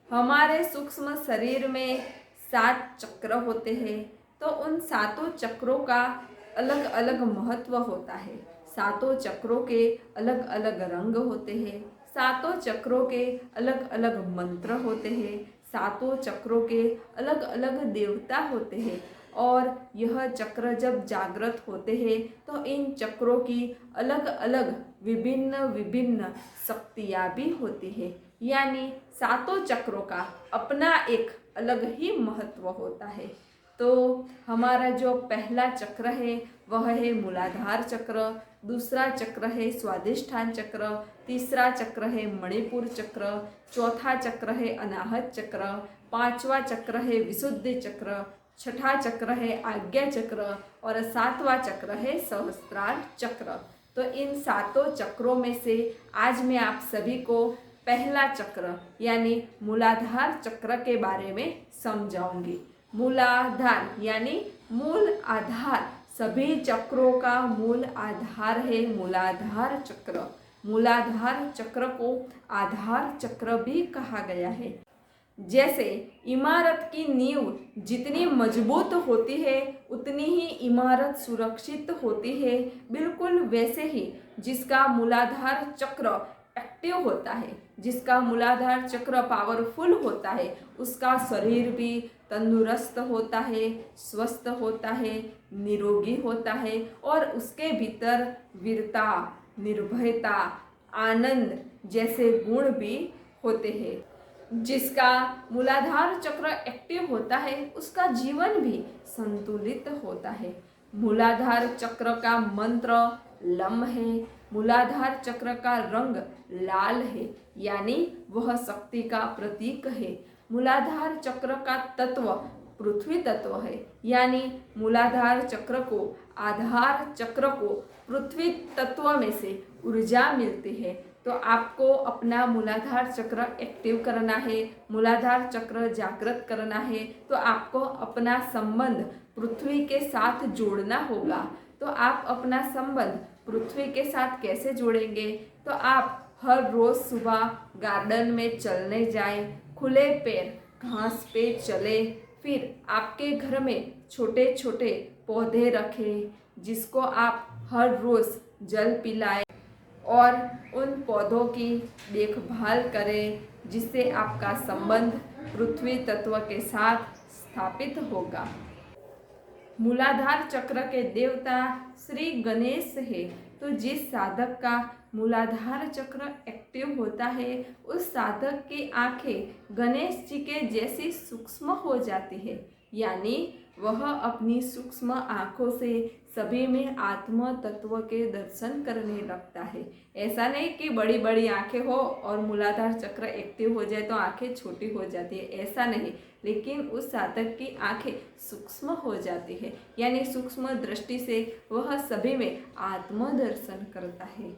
हमारे सूक्ष्म शरीर में 7 चक्र होते हैं। तो उन सातों चक्रों का अलग अलग महत्व होता है। सातों चक्रों के अलग अलग रंग होते हैं। सातों चक्रों के अलग अलग मंत्र होते हैं। सातों चक्रों के अलग अलग देवता होते हैं। और यह चक्र जब जागृत होते हैं तो इन चक्रों की अलग अलग विभिन्न विभिन्न शक्तियाँ भी होती है। यानी सातों चक्रों का अपना एक अलग ही महत्व होता है। तो हमारा जो पहला चक्र है वह है मूलाधार चक्र, दूसरा चक्र है स्वादिष्ठान चक्र, तीसरा चक्र है मणिपुर चक्र, चौथा चक्र है अनाहत चक्र, पांचवा चक्र है विशुद्धि चक्र, छठा चक्र है आज्ञा चक्र और सातवां चक्र है सहस्त्रार चक्र। तो इन सातों चक्रों में से आज मैं आप सभी को पहला चक्र यानी मूलाधार चक्र के बारे में समझाऊंगी। मूलाधार यानी मूल आधार, सभी चक्रों का मूल आधार है मूलाधार चक्र। मूलाधार चक्र को आधार चक्र भी कहा गया है। जैसे इमारत की नींव जितनी मजबूत होती है उतनी ही इमारत सुरक्षित होती है, बिल्कुल वैसे ही जिसका मूलाधार चक्र एक्टिव होता है, जिसका मूलाधार चक्र पावरफुल होता है, उसका शरीर भी तंदुरुस्त होता है, स्वस्थ होता है, निरोगी होता है और उसके भीतर वीरता, निर्भयता, आनंद जैसे गुण भी होते हैं। जिसका मूलाधार चक्र एक्टिव होता है उसका जीवन भी संतुलित होता है। मूलाधार चक्र का मंत्र लम है। मूलाधार चक्र का रंग लाल है, यानी वह शक्ति का प्रतीक है। मूलाधार चक्र का तत्व पृथ्वी तत्व है, यानी मूलाधार चक्र को, आधार चक्र को पृथ्वी तत्व में से ऊर्जा मिलती है। तो आपको अपना मूलाधार चक्र एक्टिव करना है, मूलाधार चक्र जागृत करना है, तो आपको अपना संबंध पृथ्वी के साथ जोड़ना होगा। तो आप अपना संबंध पृथ्वी के साथ कैसे जोड़ेंगे? तो आप हर रोज सुबह गार्डन में चलने जाएं, खुले पैर घास पे चले, फिर आपके घर में छोटे छोटे पौधे रखें जिसको आप हर रोज जल पिलाएं और उन पौधों की देखभाल करें, जिससे आपका संबंध पृथ्वी तत्व के साथ स्थापित होगा। मूलाधार चक्र के देवता श्री गणेश है। तो जिस साधक का मूलाधार चक्र एक्टिव होता है उस साधक की आंखें गणेश जी के जैसी सूक्ष्म हो जाती है, यानी वह अपनी सूक्ष्म आंखों से सभी में आत्म तत्व के दर्शन करने लगता है। ऐसा नहीं कि बड़ी बड़ी आंखें हो और मूलाधार चक्र एक्टिव हो जाए तो आंखें छोटी हो जाती है, ऐसा नहीं, लेकिन उस साधक की आंखें सूक्ष्म हो जाती है, यानी सूक्ष्म दृष्टि से वह सभी में आत्म दर्शन करता है।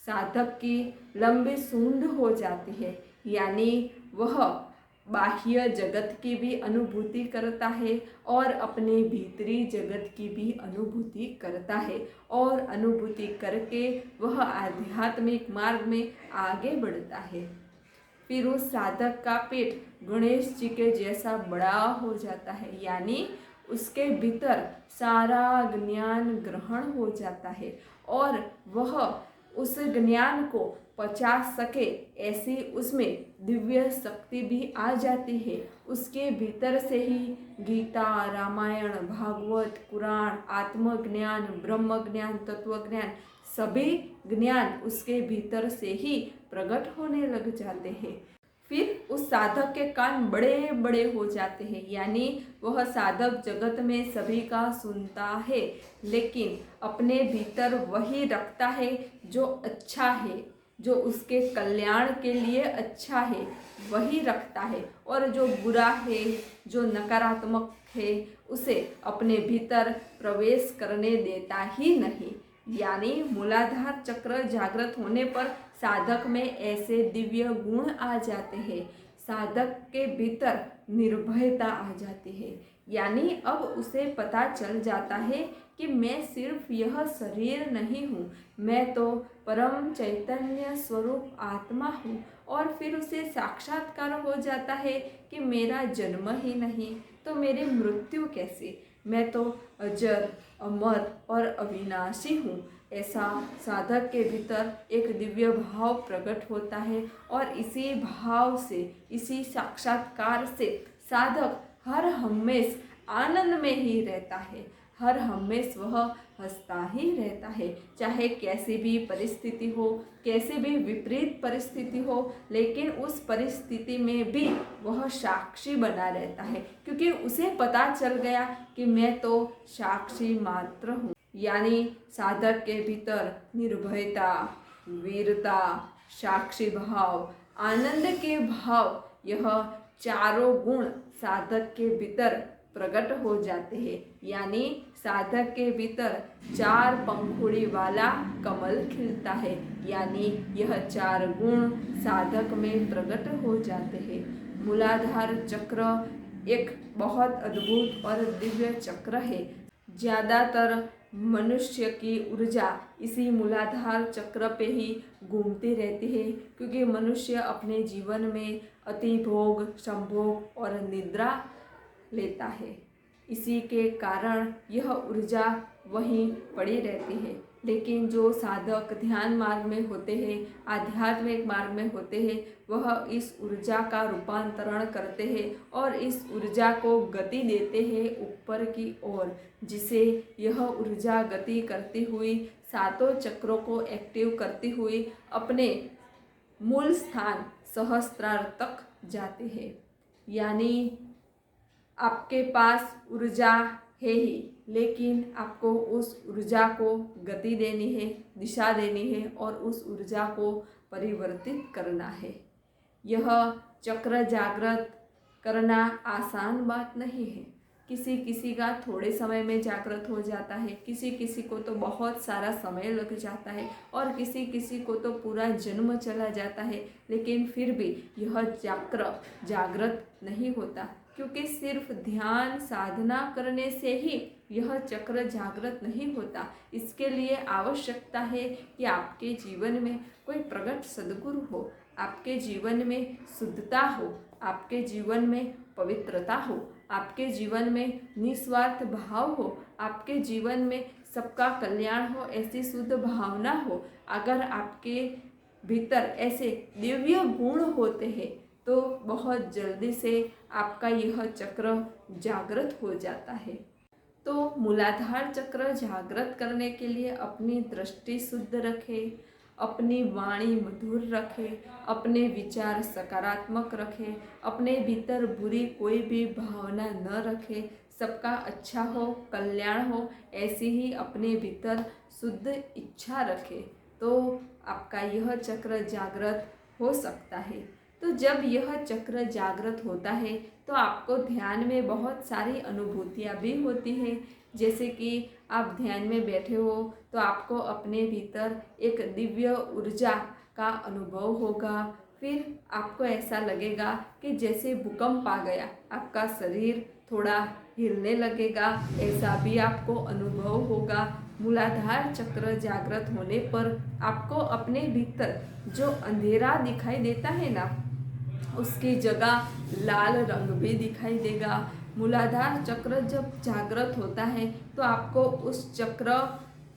साधक की लंबी सूंड हो जाती है, यानी वह बाह्य जगत की भी अनुभूति करता है और अपने भीतरी जगत की भी अनुभूति करता है, और अनुभूति करके वह आध्यात्मिक मार्ग में आगे बढ़ता है। फिर उस साधक का पेट गणेश जी के जैसा बड़ा हो जाता है, यानी उसके भीतर सारा ज्ञान ग्रहण हो जाता है और वह उस ज्ञान को पचा सके ऐसी उसमें दिव्य शक्ति भी आ जाती है। उसके भीतर से ही गीता, रामायण, भागवत, पुराण, आत्मज्ञान, ब्रह्म ज्ञान, तत्व ज्ञान, सभी ज्ञान उसके भीतर से ही प्रकट होने लग जाते हैं। फिर उस साधक के कान बड़े बड़े हो जाते हैं, यानी वह साधक जगत में सभी का सुनता है, लेकिन अपने भीतर वही रखता है जो अच्छा है, जो उसके कल्याण के लिए अच्छा है वही रखता है, और जो बुरा है, जो नकारात्मक है, उसे अपने भीतर प्रवेश करने देता ही नहीं। यानी मूलाधार चक्र जागृत होने पर साधक में ऐसे दिव्य गुण आ जाते हैं, साधक के भीतर निर्भयता आ जाती है, यानी अब उसे पता चल जाता है कि मैं सिर्फ यह शरीर नहीं हूँ, मैं तो परम चैतन्य स्वरूप आत्मा हूँ और फिर उसे साक्षात्कार हो जाता है कि मेरा जन्म ही नहीं तो मेरी मृत्यु कैसे, मैं तो अजर अमर और अविनाशी हूँ। ऐसा साधक के भीतर एक दिव्य भाव प्रकट होता है और इसी भाव से, इसी साक्षात्कार से साधक हर हमेश आनंद में ही रहता है, हर हमेश वह हंसता ही रहता है, चाहे कैसी भी परिस्थिति हो, कैसे भी विपरीत परिस्थिति हो, लेकिन उस परिस्थिति में भी वह साक्षी बना रहता है, क्योंकि उसे पता चल गया कि मैं तो साक्षी मात्र हूँ। यानी साधक के भीतर निर्भयता, वीरता, साक्षी भाव, आनंद के भाव, यह चारों गुण साधक के भीतर प्रकट हो जाते हैं। यानी साधक के भीतर 4 पंखुड़ी वाला कमल खिलता है, यानी यह 4 गुण साधक में प्रकट हो जाते हैं। मूलाधार चक्र एक बहुत अद्भुत और दिव्य चक्र है। ज़्यादातर मनुष्य की ऊर्जा इसी मूलाधार चक्र पे ही घूमती रहती है, क्योंकि मनुष्य अपने जीवन में अति भोग, संभोग और निद्रा लेता है। इसी के कारण यह ऊर्जा वहीं पड़ी रहती है। लेकिन जो साधक ध्यान मार्ग में होते हैं, आध्यात्मिक मार्ग में होते हैं, वह इस ऊर्जा का रूपांतरण करते हैं और इस ऊर्जा को गति देते हैं ऊपर की ओर, जिसे यह ऊर्जा गति करती हुई 7 चक्रों को एक्टिव करती हुई अपने मूल स्थान सहस्त्रार तक जाते हैं। यानी आपके पास ऊर्जा है ही, लेकिन आपको उस ऊर्जा को गति देनी है, दिशा देनी है और उस ऊर्जा को परिवर्तित करना है। यह चक्र जागृत करना आसान बात नहीं है। किसी किसी का थोड़े समय में जागृत हो जाता है, किसी किसी को तो बहुत सारा समय लग जाता है और किसी किसी को तो पूरा जन्म चला जाता है, लेकिन फिर भी यह चक्र जागृत नहीं होता, क्योंकि सिर्फ ध्यान साधना करने से ही यह चक्र जागृत नहीं होता। इसके लिए आवश्यकता है कि आपके जीवन में कोई प्रगट सद्गुरु हो, आपके जीवन में शुद्धता हो, आपके जीवन में पवित्रता हो, आपके जीवन में निस्वार्थ भाव हो, आपके जीवन में सबका कल्याण हो, ऐसी शुद्ध भावना हो। अगर आपके भीतर ऐसे दिव्य गुण होते हैं तो बहुत जल्दी से आपका यह चक्र जागृत हो जाता है। तो मूलाधार चक्र जागृत करने के लिए अपनी दृष्टि शुद्ध रखें, अपनी वाणी मधुर रखें, अपने विचार सकारात्मक रखें, अपने भीतर बुरी कोई भी भावना न रखें, सबका अच्छा हो, कल्याण हो, ऐसी ही अपने भीतर शुद्ध इच्छा रखें, तो आपका यह चक्र जागृत हो सकता है। तो जब यह चक्र जागृत होता है तो आपको ध्यान में बहुत सारी अनुभूतियाँ भी होती हैं। जैसे कि आप ध्यान में बैठे हो तो आपको अपने भीतर एक दिव्य ऊर्जा का अनुभव होगा। फिर आपको ऐसा लगेगा कि जैसे भूकंप आ गया, आपका शरीर थोड़ा हिलने लगेगा, ऐसा भी आपको अनुभव होगा। मूलाधार चक्र जागृत होने पर आपको अपने भीतर जो अंधेरा दिखाई देता है ना, उसकी जगह लाल रंग भी दिखाई देगा। मूलाधार चक्र जब जागृत होता है तो आपको उस चक्र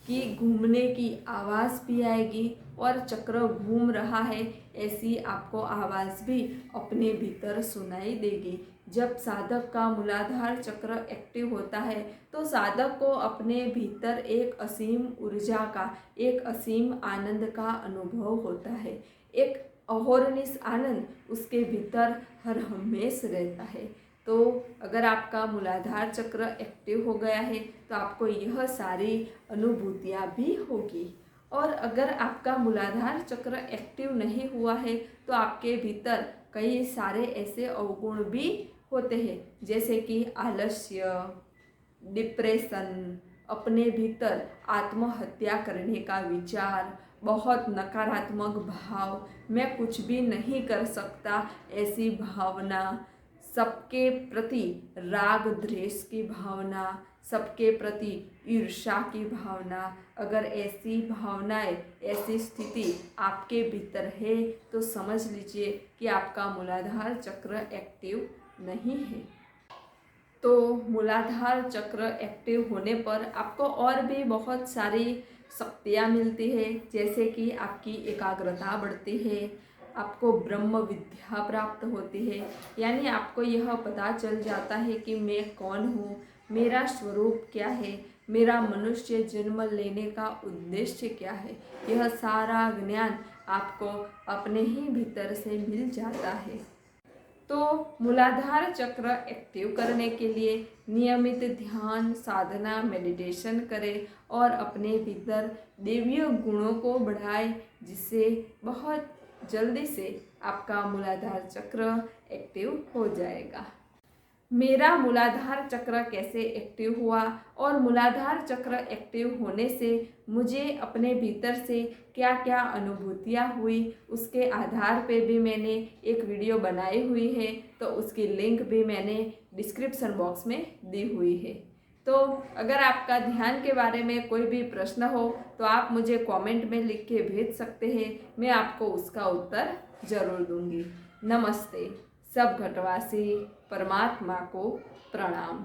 की घूमने की आवाज़ भी आएगी और चक्र घूम रहा है ऐसी आपको आवाज़ भी अपने भीतर सुनाई देगी। जब साधक का मूलाधार चक्र एक्टिव होता है तो साधक को अपने भीतर एक असीम ऊर्जा का, एक असीम आनंद का अनुभव होता है। एक अहोरनिश आनंद उसके भीतर हर हमेश रहता है। तो अगर आपका मूलाधार चक्र एक्टिव हो गया है तो आपको यह सारी अनुभूतियाँ भी होगी। और अगर आपका मूलाधार चक्र एक्टिव नहीं हुआ है तो आपके भीतर कई सारे ऐसे अवगुण भी होते हैं, जैसे कि आलस्य, डिप्रेशन, अपने भीतर आत्महत्या करने का विचार, बहुत नकारात्मक भाव, मैं कुछ भी नहीं कर सकता ऐसी भावना, सबके प्रति राग द्वेष की भावना, सबके प्रति ईर्ष्या की भावना, अगर ऐसी भावनाएं, ऐसी स्थिति आपके भीतर है तो समझ लीजिए कि आपका मूलाधार चक्र एक्टिव नहीं है। तो मूलाधार चक्र एक्टिव होने पर आपको और भी बहुत सारी शक्तियाँ मिलती है, जैसे कि आपकी एकाग्रता बढ़ती है, आपको ब्रह्म विद्या प्राप्त होती है, यानी आपको यह पता चल जाता है कि मैं कौन हूँ, मेरा स्वरूप क्या है, मेरा मनुष्य जन्म लेने का उद्देश्य क्या है। यह सारा ज्ञान आपको अपने ही भीतर से मिल जाता है। तो मूलाधार चक्र एक्टिव करने के लिए नियमित ध्यान, साधना, मेडिटेशन करें और अपने भीतर दैवीय गुणों को बढ़ाएं, जिससे बहुत जल्दी से आपका मूलाधार चक्र एक्टिव हो जाएगा। मेरा मूलाधार चक्र कैसे एक्टिव हुआ और मूलाधार चक्र एक्टिव होने से मुझे अपने भीतर से क्या क्या अनुभूतियाँ हुई, उसके आधार पे भी मैंने एक वीडियो बनाई हुई है, तो उसकी लिंक भी मैंने डिस्क्रिप्शन बॉक्स में दी हुई है। तो अगर आपका ध्यान के बारे में कोई भी प्रश्न हो तो आप मुझे कमेंट में लिख के भेज सकते हैं, मैं आपको उसका उत्तर ज़रूर दूंगी। नमस्ते। सब घटवासी परमात्मा को प्रणाम।